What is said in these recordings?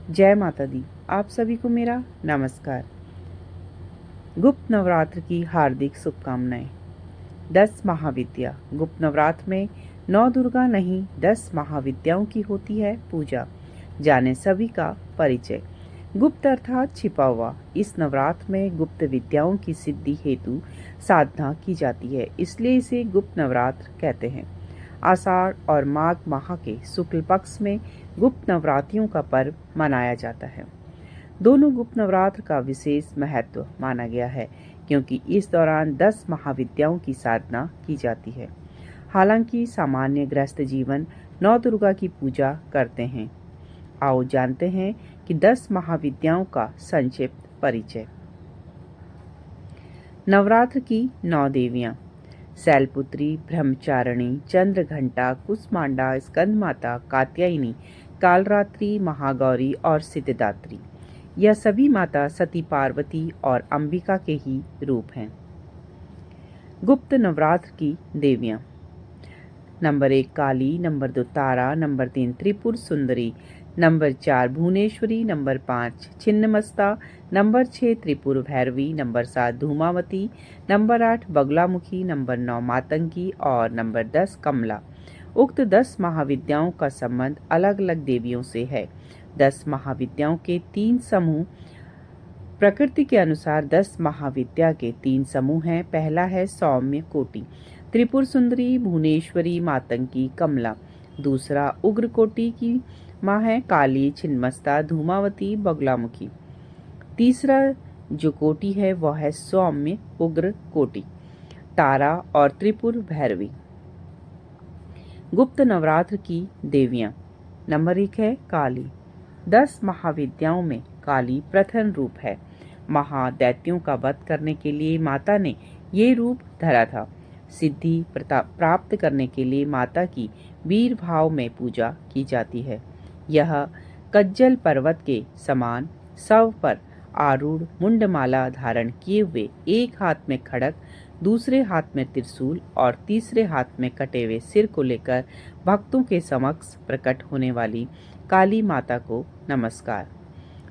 जय माता दी। आप सभी को मेरा नमस्कार। गुप्त नवरात्र की हार्दिक शुभकामनाएं। 10 महाविद्या। गुप्त नवरात्र में 9 दुर्गा नहीं 10 महाविद्याओं की होती है पूजा। जाने सभी का परिचय। गुप्त अर्थात छिपा हुआ। इस नवरात्र में गुप्त विद्याओं की सिद्धि हेतु साधना की जाती है, इसलिए इसे गुप्त नवरात्र कहते हैं। आषाढ़ और माघ माह के शुक्ल पक्ष में गुप्त नवरात्रियों का पर्व मनाया जाता है। दोनों गुप्त नवरात्र का विशेष महत्व माना गया है, क्योंकि इस दौरान 10 महाविद्याओं की साधना की जाती है। हालांकि सामान्य गृहस्थ जीवन 9 दुर्गा की पूजा करते हैं। आओ जानते हैं कि 10 महाविद्याओं का संक्षिप्त परिचय। नवरात्र की 9 देवियां। शैलपुत्री, ब्रह्मचारिणी, चंद्रघंटा, कुसमांडा, स्कंदमाता, कात्यायनी, कालरात्रि, महागौरी और सिद्धिदात्री। यह सभी माता सती पार्वती और अंबिका के ही रूप हैं। गुप्त नवरात्र की देवियां। Number 1 Kali, number 2 Tara, number 3 Tripura Sundari, number 4 Bhuvaneshwari, number 5 Chhinnamasta, number 6 Tripura Bhairavi, number 7 Dhumavati, number 8 Baglamukhi, number 9 Matangi और नंबर 10 कमला। उक्त 10 महाविद्याओं का संबंध अलग अलग देवियों से है। 10 महाविद्याओं के 3 समूह। प्रकृति के अनुसार 10 महाविद्या के 3 समूह हैं। पहला है सौम्य कोटि, त्रिपुर सुंदरी, भुवनेश्वरी, मातंगी, कमला। दूसरा उग्र कोटि की माँ है काली, छिन्नमस्ता, धूमावती, बगलामुखी। तीसरा जो कोटि है वह है सौम्य उग्र कोटि, तारा और त्रिपुर भैरवी। गुप्त नवरात्र की देवियां। नंबर 1 है काली। 10 महाविद्याओं में काली प्रथम रूप है। महादैत्यों का वध करने के लिए माता ने ये रूप धरा था। सिद्धि प्राप्त करने के लिए माता की वीर भाव में पूजा की जाती है। यह कज्जल पर्वत के समान शव पर आरूढ़ मुंडमाला धारण किए हुए, एक हाथ में खड़ग, दूसरे हाथ में त्रिशूल और तीसरे हाथ में कटे हुए सिर को लेकर भक्तों के समक्ष प्रकट होने वाली काली माता को नमस्कार।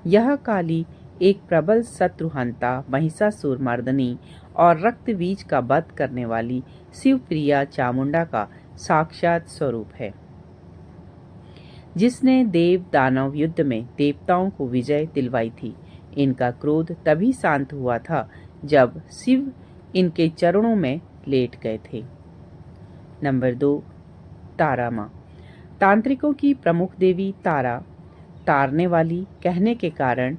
यह काली एक प्रबल शत्रुहंता, महिषासुर मर्दनी और रक्तबीज का वध करने वाली शिवप्रिया चामुंडा का साक्षात स्वरूप है, जिसने देव दानव युद्ध में देवताओं को विजय दिलवाई थी। इनका क्रोध तभी शांत हुआ था जब शिव इनके चरणों में लेट गए थे। नंबर 2 तारा माँ। तांत्रिकों की प्रमुख देवी तारा, तारने वाली कहने के कारण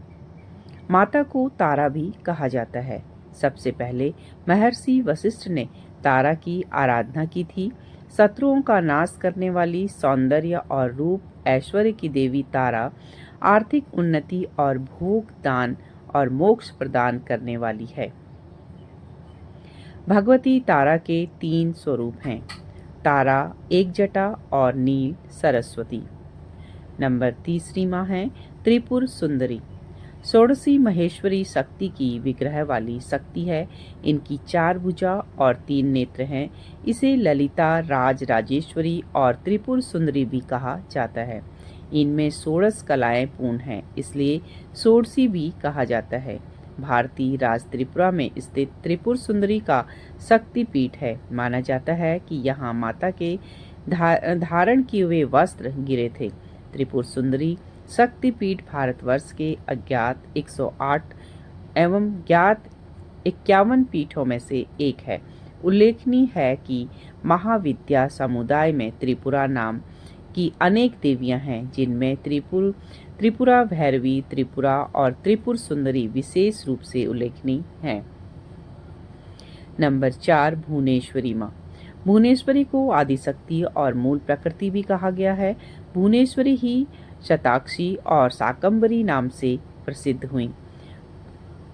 माता को तारा भी कहा जाता है। सबसे पहले महर्षि वशिष्ठ ने तारा की आराधना की थी। शत्रुओं का नाश करने वाली, सौंदर्य और रूप ऐश्वर्य की देवी तारा आर्थिक उन्नति और भोग, दान और मोक्ष प्रदान करने वाली है। भगवती तारा के 3 स्वरूप हैं, तारा, एक जटा और नील सरस्वती। नंबर 3 माँ है त्रिपुर सुंदरी। षोडशी महेश्वरी शक्ति की विग्रह वाली शक्ति है। इनकी 4 भुजा और 3 नेत्र हैं। इसे ललिता, राज राजेश्वरी और त्रिपुर सुंदरी भी कहा जाता है। इनमें 16 कलाएं पूर्ण हैं, इसलिए षोडशी भी कहा जाता है। भारतीय राज त्रिपुरा में स्थित त्रिपुर सुंदरी का शक्तिपीठ है। माना जाता है कि यहाँ माता के धारण किए हुए वस्त्र गिरे थे। त्रिपुर सुंदरी शक्तिपीठ भारतवर्ष के अज्ञात 108 एवं ज्ञात 51 पीठों में से एक है। उल्लेखनीय है कि महाविद्या समुदाय में त्रिपुरा नाम की अनेक देवियां हैं, जिनमें त्रिपुरा भैरवी, त्रिपुरा और त्रिपुर सुंदरी विशेष रूप से उल्लेखनीय हैं। नंबर 4 भुवनेश्वरी माँ। भुवनेश्वरी को आदिशक्ति और मूल प्रकृति भी कहा गया है। भुवनेश्वरी ही शताक्षी और शाकंभरी नाम से प्रसिद्ध हुई।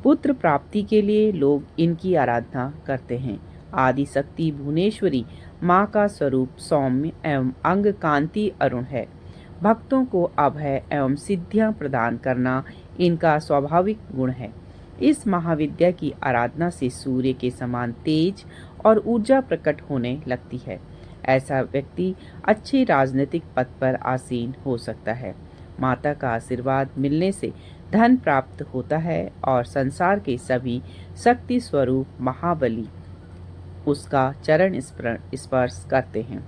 पुत्र प्राप्ति के लिए लोग इनकी आराधना करते हैं। आदिशक्ति भुवनेश्वरी माँ का स्वरूप सौम्य एवं अंग कांति अरुण है। भक्तों को अभय एवं सिद्धियां प्रदान करना इनका स्वाभाविक गुण है। इस महाविद्या की आराधना से सूर्य के समान तेज और ऊर्जा प्रकट होने लगती है। ऐसा व्यक्ति अच्छे राजनीतिक पद पर आसीन हो सकता है। माता का आशीर्वाद मिलने से धन प्राप्त होता है और संसार के सभी शक्ति स्वरूप महाबली उसका चरण स्पर्श करते हैं।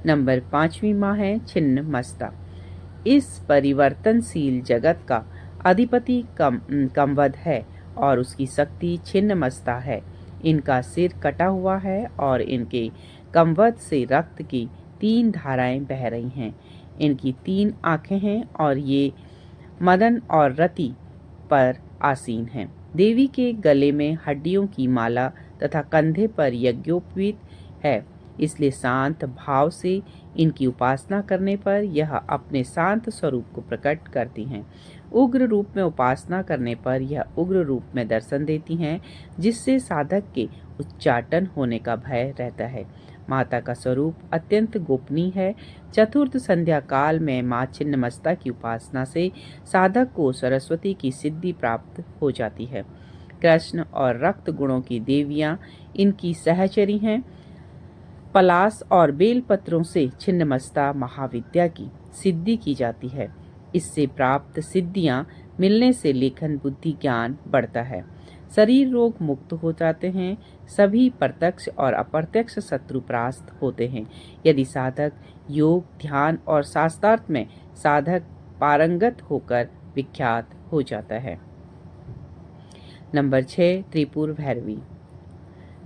नंबर 5वीं माँ है छिन्नमस्ता। इस परिवर्तनशील जगत का अधिपति कमवद है और उसकी शक्ति छिन्नमस्ता है। इनका सिर कटा हुआ है और इनके कमवद से रक्त की 3 धाराएं बह रही हैं। इनकी 3 आंखें हैं और ये मदन और रति पर आसीन हैं। देवी के गले में हड्डियों की माला तथा कंधे पर यज्ञोपवीत है, इसलिए शांत भाव से इनकी उपासना करने पर यह अपने शांत स्वरूप को प्रकट करती हैं। उग्र रूप में उपासना करने पर यह उग्र रूप में दर्शन देती हैं, जिससे साधक के उच्चाटन होने का भय रहता है। माता का स्वरूप अत्यंत गोपनीय है। चतुर्थ संध्या काल में माँ छिन्नमस्ता की उपासना से साधक को सरस्वती की सिद्धि प्राप्त हो जाती है। कृष्ण और रक्त गुणों की देवियां इनकी सहचरी हैं। पलास और बेलपत्रों से छिन्नमस्ता महाविद्या की सिद्धि की जाती है। इससे प्राप्त सिद्धियां मिलने से लेखन बुद्धि ज्ञान बढ़ता है। शरीर रोग मुक्त हो जाते हैं। सभी प्रत्यक्ष और अप्रत्यक्ष शत्रु परास्त होते हैं। यदि साधक योग ध्यान और शास्त्रार्थ में साधक पारंगत होकर विख्यात हो जाता है। नंबर 6 त्रिपुर भैरवी।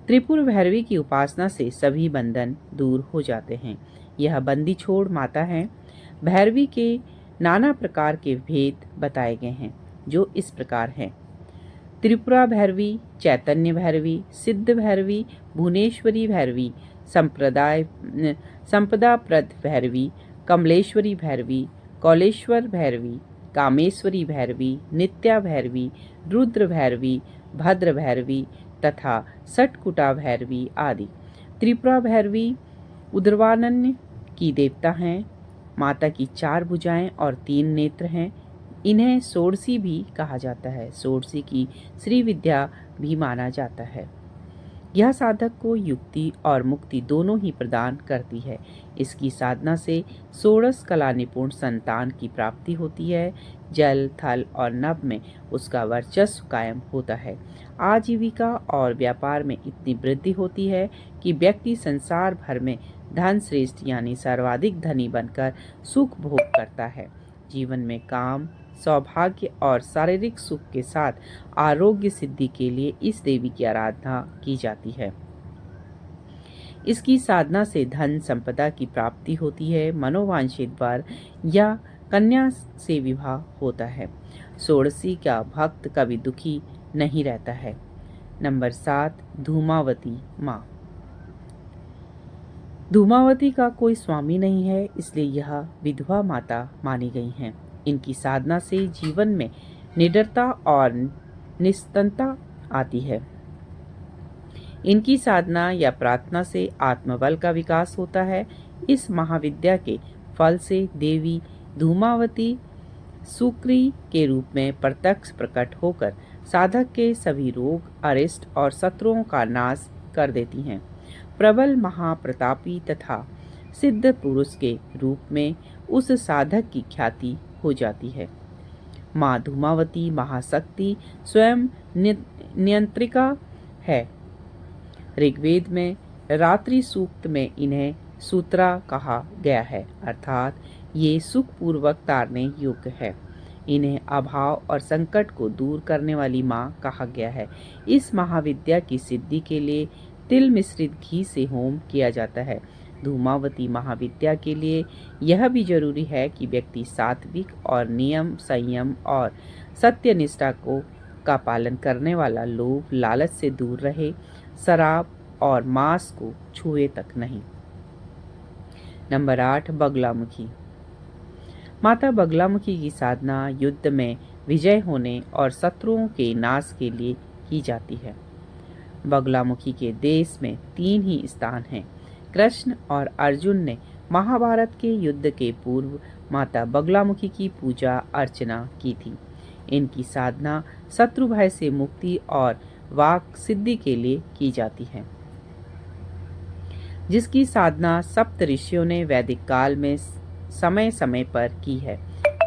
त्रिपुर भैरवी की उपासना से सभी बंधन दूर हो जाते हैं। यह बंदी छोड़ माता है। भैरवी के नाना प्रकार के भेद बताए गए हैं, जो इस प्रकार हैं: त्रिपुरा भैरवी, चैतन्य भैरवी, सिद्ध भैरवी, भुवनेश्वरी भैरवी, संपदाप्रद भैरवी, कमलेश्वरी भैरवी, कौलेश्वर भैरवी, कामेश्वरी भैरवी, नित्या भैरवी, रुद्र भैरवी, भद्र भैरवी तथा सटकुटा भैरवी आदि। त्रिपुरा भैरवी उद्रवानन्य की देवता हैं। माता की 4 भुजाएं और 3 नेत्र हैं। इन्हें षोडशी भी कहा जाता है। षोडशी की श्री विद्या भी माना जाता है। यह साधक को युक्ति और मुक्ति दोनों ही प्रदान करती है। इसकी साधना से षोडश कला निपुण संतान की प्राप्ति होती है। जल थल और नभ में उसका वर्चस्व कायम होता है। आजीविका और व्यापार में इतनी वृद्धि होती है कि व्यक्ति संसार भर में धन श्रेष्ठ यानी सर्वाधिक धनी बनकर सुख भोग करता है। जीवन में काम सौभाग्य और शारीरिक सुख के साथ आरोग्य सिद्धि के लिए इस देवी की आराधना की जाती है। इसकी साधना से धन संपदा की प्राप्ति होती है। मनोवांछित वर या कन्या से विवाह होता है। षोडशी का भक्त कभी दुखी नहीं रहता है। नंबर 7 धूमावती माँ। धूमावती का कोई स्वामी नहीं है, इसलिए यह विधवा माता मानी गई हैं। इनकी साधना से जीवन में निडरता और निस्तनता आती है। इनकी साधना या प्रार्थना से आत्मबल का विकास होता है। इस महाविद्या के फल से देवी धूमावती सुक्री के रूप में प्रत्यक्ष प्रकट होकर साधक के सभी रोग अरिष्ट और शत्रुओं का नाश कर देती हैं। प्रबल महाप्रतापी तथा सिद्ध पुरुष के रूप में उस साधक की ख्याति हो जाती है। माँ धूमावती महाशक्ति स्वयं नियंत्रिका है। ऋग्वेद में रात्रि सूक्त में इन्हें सूत्रा कहा गया है, अर्थात ये सुखपूर्वक तारने योग्य है। इन्हें अभाव और संकट को दूर करने वाली माँ कहा गया है। इस महाविद्या की सिद्धि के लिए तिल मिश्रित घी से होम किया जाता है। धूमावती महाविद्या के लिए यह भी जरूरी है कि व्यक्ति सात्विक और नियम संयम और सत्यनिष्ठा का पालन करने वाला, लोभ लालच से दूर रहे, शराब और मांस को छुए तक नहीं। नंबर 8 बगलामुखी। माता बगलामुखी की साधना युद्ध में विजय होने और शत्रुओं के नाश के लिए की जाती है। बगलामुखी के देश में 3 ही स्थान हैं। कृष्ण और अर्जुन ने महाभारत के युद्ध के पूर्व माता बगलामुखी की पूजा अर्चना की थी। इनकी साधना शत्रु भय से मुक्ति और वाक सिद्धि के लिए की जाती है, जिसकी साधना सप्त ऋषियों ने वैदिक काल में समय समय पर की है।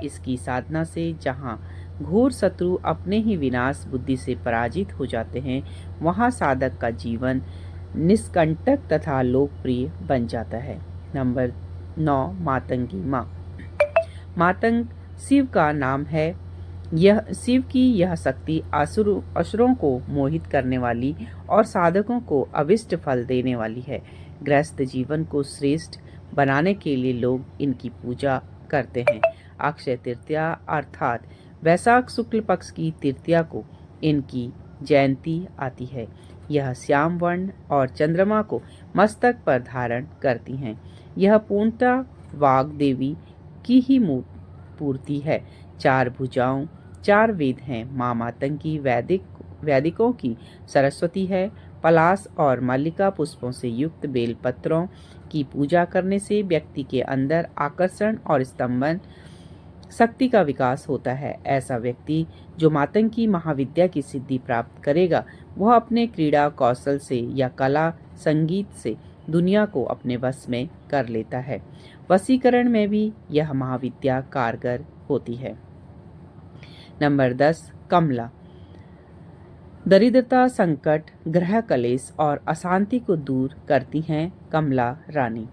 इसकी साधना से जहाँ घोर शत्रु अपने ही विनाश बुद्धि से पराजित हो जाते हैं, वहाँ साधक का जीवन निष्कंटक तथा लोकप्रिय बन जाता है। नंबर 9, मातंगी माँ। मातंग शिव का नाम है। यह शिव की यह शक्ति असुरों को मोहित करने वाली और साधकों को अभिष्ट फल देने वाली है। गृहस्थ जीवन को श्रेष्ठ बनाने के लिए लोग इनकी पूजा करते हैं। अक्षय तृतीया अर्थात वैशाख शुक्ल पक्ष की तृतीया को इनकी जयंती आती है। यह श्याम वर्ण और चंद्रमा को मस्तक पर धारण करती हैं। यह पूर्णतः वाग देवी की ही पूर्ति है। 4 भुजाओं 4 वेद हैं। माँ मातंगी वैदिकों की सरस्वती है। पलाश और मल्लिका पुष्पों से युक्त बेलपत्रों की पूजा करने से व्यक्ति के अंदर आकर्षण और स्तंभन शक्ति का विकास होता है। ऐसा व्यक्ति जो मातंगी महाविद्या की सिद्धि प्राप्त करेगा, वह अपने क्रीड़ा कौशल से या कला संगीत से दुनिया को अपने वश में कर लेता है। वशीकरण में भी यह महाविद्या कारगर होती है। नंबर 10, कमला। दरिद्रता, संकट, ग्रह कलेश और अशांति को दूर करती हैं कमला रानी।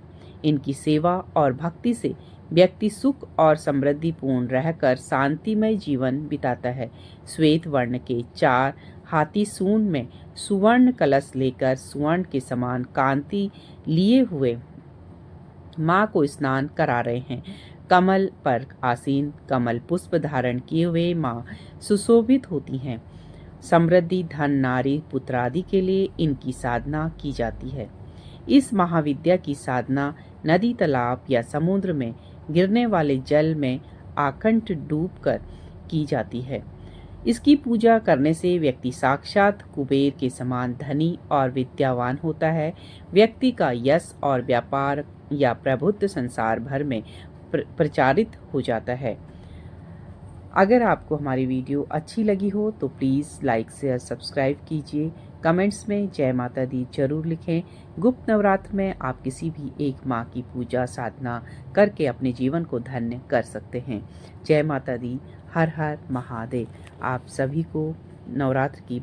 इनकी सेवा और भक्ति से व्यक्ति सुख और समृद्धिपूर्ण रहकर शांतिमय जीवन बिताता है। श्वेत वर्ण के 4 हाथी सूंड में सुवर्ण कलश लेकर सुवर्ण के समान कांति लिए हुए माँ को स्नान करा रहे हैं। कमल पर आसीन कमल पुष्प धारण किए हुए माँ सुशोभित होती हैं। समृद्धि, धन, नारी, पुत्र आदि के लिए इनकी साधना की जाती है। इस महाविद्या की साधना नदी, तालाब या समुद्र में गिरने वाले जल में आकंठ डूबकर की जाती है। इसकी पूजा करने से व्यक्ति साक्षात कुबेर के समान धनी और विद्यावान होता है। व्यक्ति का यश और व्यापार या प्रभुत्व संसार भर में प्रचारित हो जाता है। अगर आपको हमारी वीडियो अच्छी लगी हो तो प्लीज़ लाइक शेयर सब्सक्राइब कीजिए। कमेंट्स में जय माता दी जरूर लिखें। गुप्त नवरात्र में आप किसी भी एक माँ की पूजा साधना करके अपने जीवन को धन्य कर सकते हैं। जय माता दी। हर हर महादेव। आप सभी को नवरात्र की